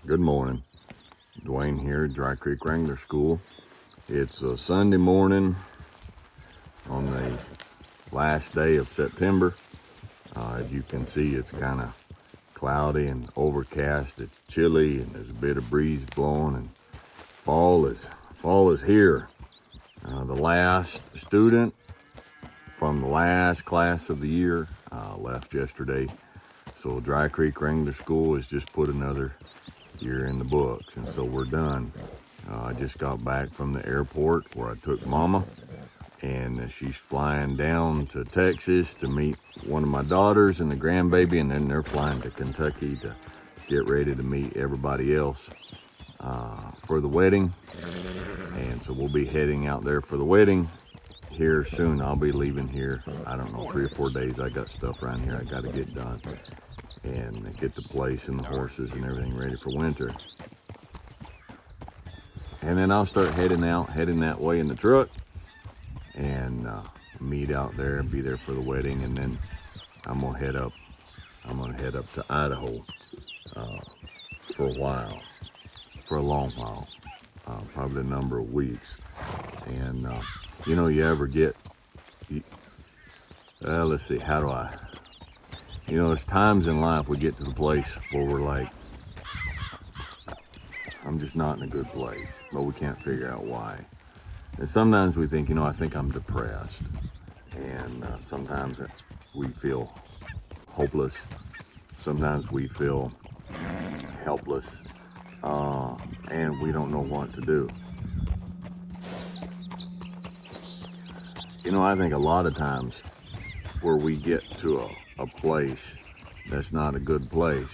Good morning. Dewayne here, Dry Creek Wrangler School. It's a Sunday morning on the last day of September. As you can see, it's kind of cloudy and overcast. It's chilly and there's a bit of breeze blowing, and fall is here. The last student from the last class of the year left yesterday. So Dry Creek Wrangler School has just put another year in the books, and so we're done. I just got back from the airport where I took Mama, and she's flying down to Texas to meet one of my daughters and the grandbaby, and then they're flying to Kentucky to get ready to meet everybody else for the wedding. And so we'll be heading out there for the wedding here soon. I'll be leaving here, I don't know, 3 or 4 days. I got stuff around here I got to get done and get the place and the horses and everything ready for winter. And then I'll start heading that way in the truck and meet out there and be there for the wedding. And then I'm gonna head up to Idaho for a long while, probably a number of weeks. And you ever get, let's see, how do I, there's times in life we get to the place where we're like, I'm just not in a good place, but we can't figure out why. And sometimes we think, I think I'm depressed. And sometimes we feel hopeless. Sometimes we feel helpless. And we don't know what to do. I think a lot of times where we get to a place that's not a good place,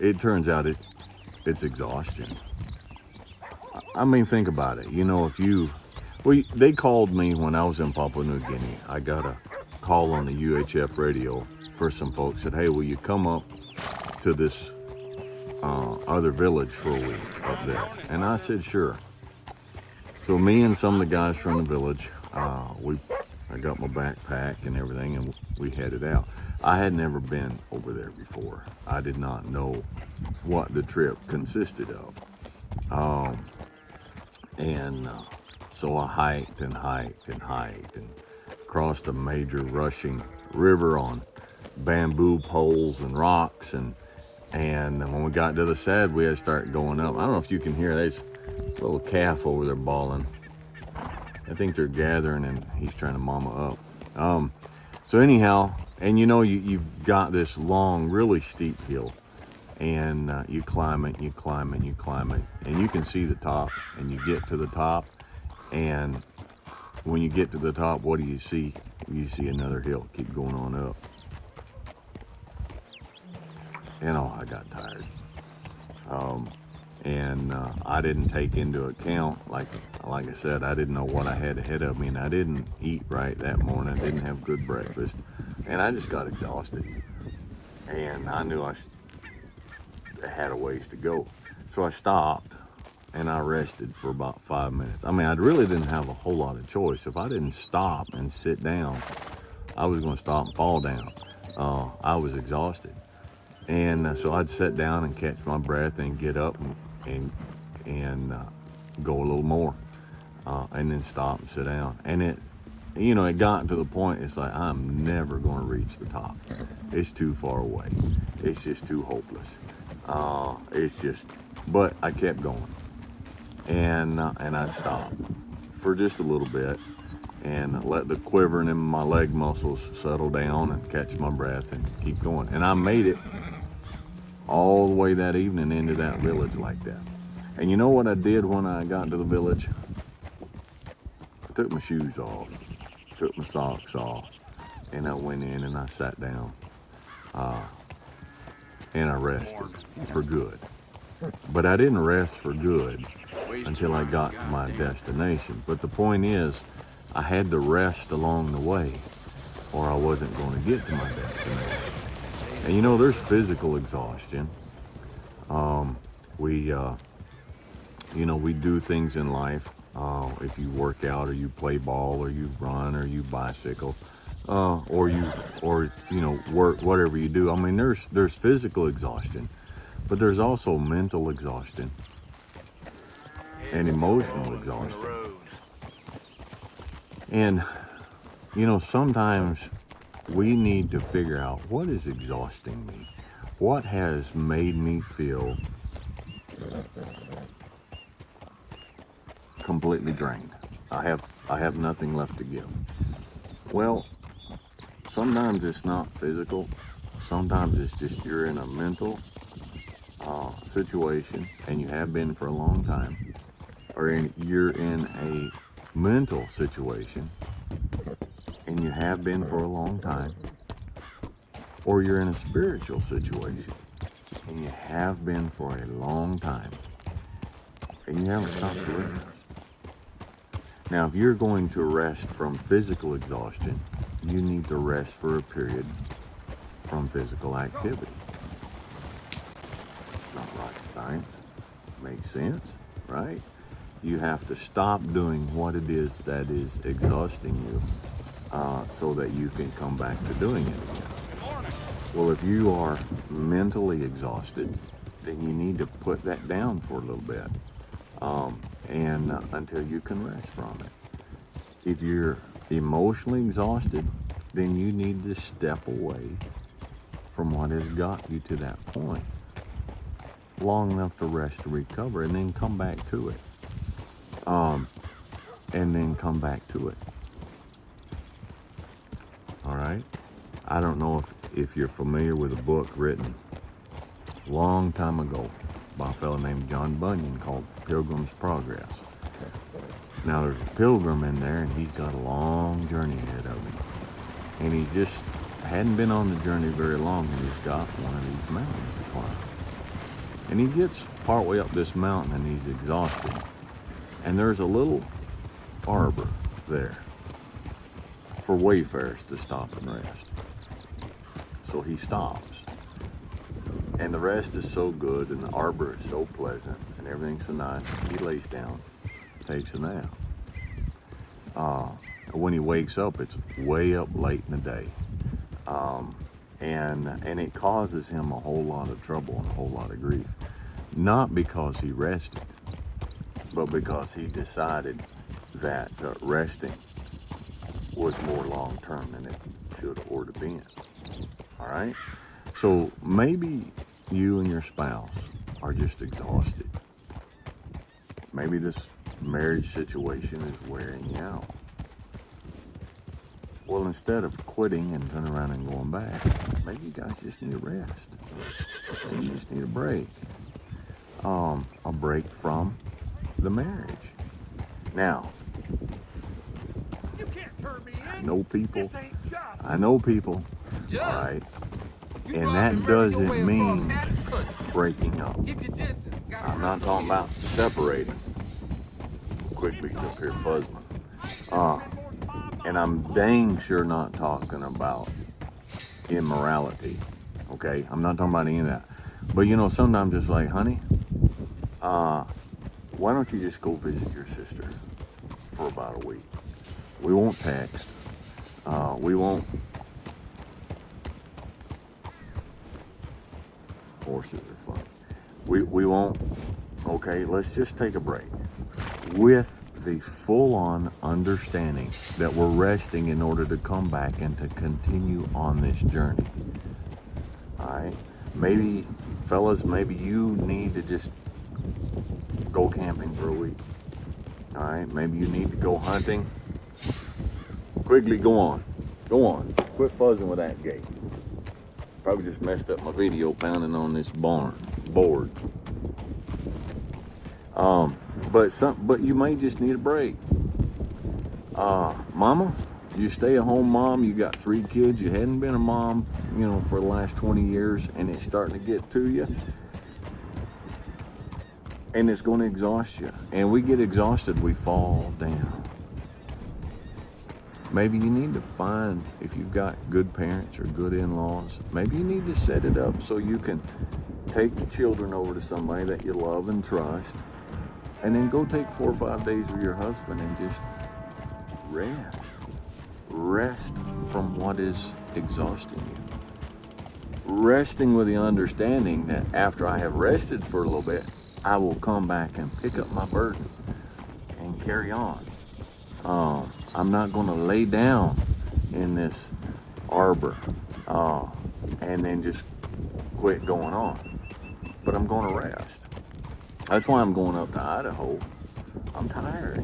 it turns out it's exhaustion. I mean, think about it. They called me when I was in Papua New Guinea. I got a call on the UHF radio for some folks said, hey, will you come up to this other village for a week up there? And I said, sure. So me and some of the guys from the village, I got my backpack and everything, and we headed out. I had never been over there before. I did not know what the trip consisted of. So I hiked and crossed a major rushing river on bamboo poles and rocks. And when we got to the side, we had to start going up. I don't know if you can hear, there's a little calf over there bawling. I think they're gathering and he's trying to mama up. So anyhow, and you've got this long, really steep hill, and you climb it, and you can see the top, and you get to the top, and when you get to the top, what do you see? You see another hill. Keep going on up. And I got tired. I didn't take into account, like I said, I didn't know what I had ahead of me, and I didn't eat right that morning. I didn't have good breakfast, and I just got exhausted. And I knew I had a ways to go. So I stopped and I rested for about 5 minutes. I mean, I really didn't have a whole lot of choice. If I didn't stop and sit down, I was going to stop and fall down. I was exhausted. And so I'd sit down and catch my breath and get up and go a little more, and then stop and sit down. And it got to the point, it's like, I'm never going to reach the top. It's too far away. It's just too hopeless. But I kept going. And I stopped for just a little bit and let the quivering in my leg muscles settle down and catch my breath and keep going. And I made it all the way that evening into that village like that. And you know what I did when I got to the village? I took my shoes off, took my socks off, and I went in and I sat down, and I rested for good. But I didn't rest for good until I got to my destination. But the point is, I had to rest along the way, or I wasn't going to get to my destination. And there's physical exhaustion. We do things in life. If you work out, or you play ball, or you run, or you bicycle, or work, whatever you do. I mean, there's physical exhaustion, But there's also mental exhaustion and emotional exhaustion. And, you know, sometimes we need to figure out what is exhausting me. What has made me feel completely drained? I have nothing left to give. Well, sometimes it's not physical. Sometimes it's just you're in a mental situation, and you have been for a long time, or you're in a mental situation, and you have been for a long time, or you're in a spiritual situation, and you have been for a long time, and you haven't stopped doing it. Now, if you're going to rest from physical exhaustion, you need to rest for a period from physical activity. Not rocket science. Makes sense, right? You have to stop doing what it is that is exhausting you so that you can come back to doing it again. Well, if you are mentally exhausted, then you need to put that down for a little bit and until you can rest from it. If you're emotionally exhausted, then you need to step away from what has got you to that point long enough to rest, to recover, and then come back to it. And then come back to it. All right? I don't know if you're familiar with a book written a long time ago by a fellow named John Bunyan called Pilgrim's Progress. Now, there's a pilgrim in there, and he's got a long journey ahead of him. And he just hadn't been on the journey very long, and he's got one of these mountains to climb. And he gets partway up this mountain, and he's exhausted. And there's a little arbor there for wayfarers to stop and rest. So he stops. And the rest is so good, and the arbor is so pleasant, and everything's so nice. He lays down, takes a nap. When he wakes up, it's way up late in the day. And it causes him a whole lot of trouble and a whole lot of grief. Not because he rested, but because he decided that resting was more long-term than it should have or to been. All right? So maybe you and your spouse are just exhausted. Maybe this marriage situation is wearing you out. Well, instead of quitting and turning around and going back, maybe you guys just need a rest. Maybe you just need a break. A break from the marriage. Now, I know people, all right, and that doesn't mean breaking up. I'm not talking about separating. Quickly up here fuzzing. And I'm dang sure not talking about immorality, okay? I'm not talking about any of that. But you know, sometimes it's like, honey, why don't you just go visit your sister for about a week? We won't text. We won't. Horses are fun. We won't. Okay, let's just take a break with the full-on understanding that we're resting in order to come back and to continue on this journey. All right, maybe, fellas, maybe you need to just go camping for a week. All right, maybe you need to go hunting. Quickly, go on. Quit fuzzing with that gate. Probably just messed up my video pounding on this board. But you may just need a break. Mama, you stay at home mom, you got 3 kids, you hadn't been a mom, you know, for the last 20 years, and it's starting to get to you. And it's going to exhaust you. And we get exhausted, we fall down. Maybe you need to find, if you've got good parents or good in-laws, maybe you need to set it up so you can take the children over to somebody that you love and trust, and then go take 4 or 5 days with your husband and just rest. Rest from what is exhausting you. resting with the understanding that after I have rested for a little bit, I will come back and pick up my burden and carry on. I'm not going to lay down in this arbor and then just quit going on, but I'm going to rest. That's why I'm going up to Idaho. I'm tired.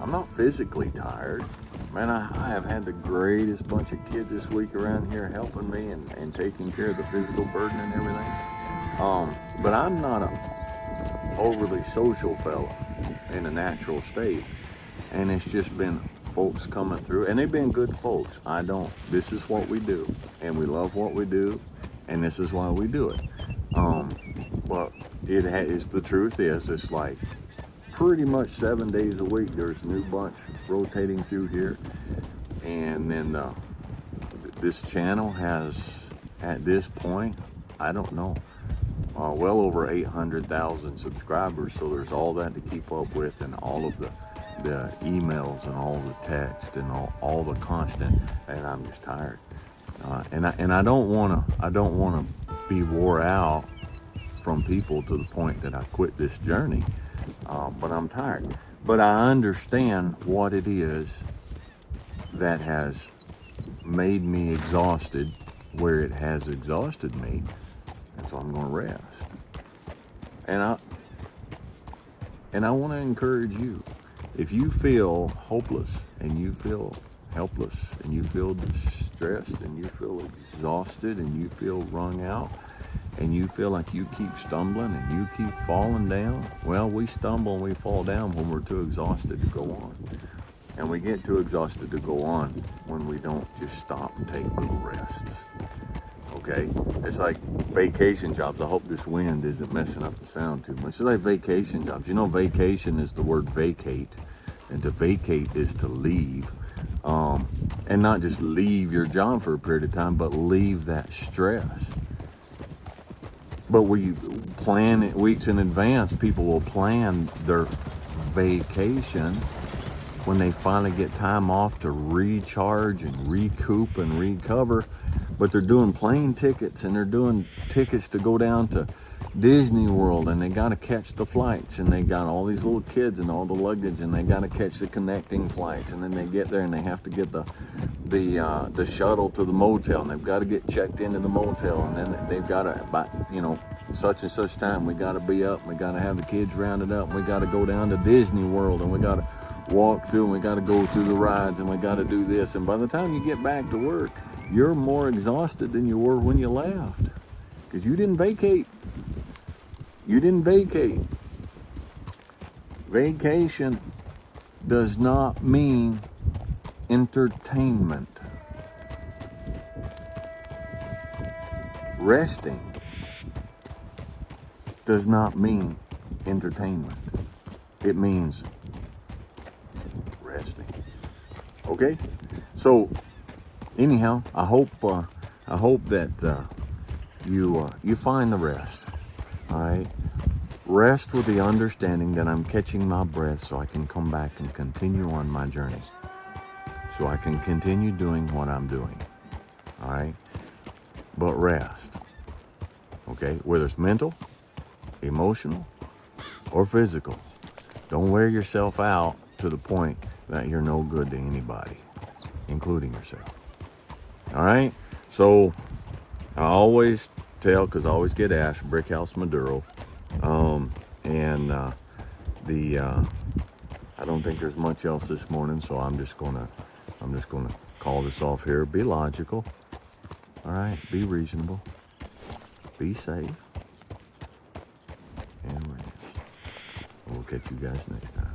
I'm not physically tired. Man, I have had the greatest bunch of kids this week around here helping me and taking care of the physical burden and everything. But I'm not a overly social fella in a natural state. And it's just been folks coming through, and they've been good folks. This is what we do, and we love what we do, and this is why we do it. But the truth is, it's like pretty much 7 days a week, there's a new bunch rotating through here. And then this channel has, at this point, I don't know, well over 800,000 subscribers. So there's all that to keep up with, and all of the emails and all the text and all the constant, and I'm just tired. And I don't want to be wore out from people to the point that I quit this journey. But I'm tired. But I understand what it is that has made me exhausted, where it has exhausted me, and so I'm going to rest. And I want to encourage you. If you feel hopeless and you feel helpless and you feel distressed and you feel exhausted and you feel wrung out and you feel like you keep stumbling and you keep falling down, well, we stumble and we fall down when we're too exhausted to go on. And we get too exhausted to go on when we don't just stop and take little rests. Okay? It's like vacation jobs. I hope this wind isn't messing up the sound too much. It's like vacation jobs. You know, vacation is the word vacate. And to vacate is to leave. And not just leave your job for a period of time, but leave that stress. But we plan it weeks in advance. People will plan their vacation when they finally get time off to recharge and recoup and recover. But they're doing plane tickets and they're doing tickets to go down to Disney World, and they got to catch the flights, and they got all these little kids and all the luggage, and they got to catch the connecting flights, and then they get there and they have to get the shuttle to the motel, and they've got to get checked into the motel, and then they've got to, by such and such time, we got to be up, we got to have the kids rounded up, and we got to go down to Disney World, and we got to walk through, and we got to go through the rides, and we got to do this, and by the time you get back to work, you're more exhausted than you were when you left, because you didn't vacate. You didn't vacate. Vacation does not mean entertainment. Resting does not mean entertainment. It means resting. Okay? So, anyhow, I hope that you find the rest. All right? Rest with the understanding that I'm catching my breath so I can come back and continue on my journey. So I can continue doing what I'm doing. All right? But rest. Okay? Whether it's mental, emotional, or physical. Don't wear yourself out to the point that you're no good to anybody, including yourself. All right? So I always tell, because I always get asked, Brick House Maduro. I don't think there's much else this morning, so I'm just gonna call this off here. Be logical. All right, be reasonable. Be safe. And rest. We'll catch you guys next time.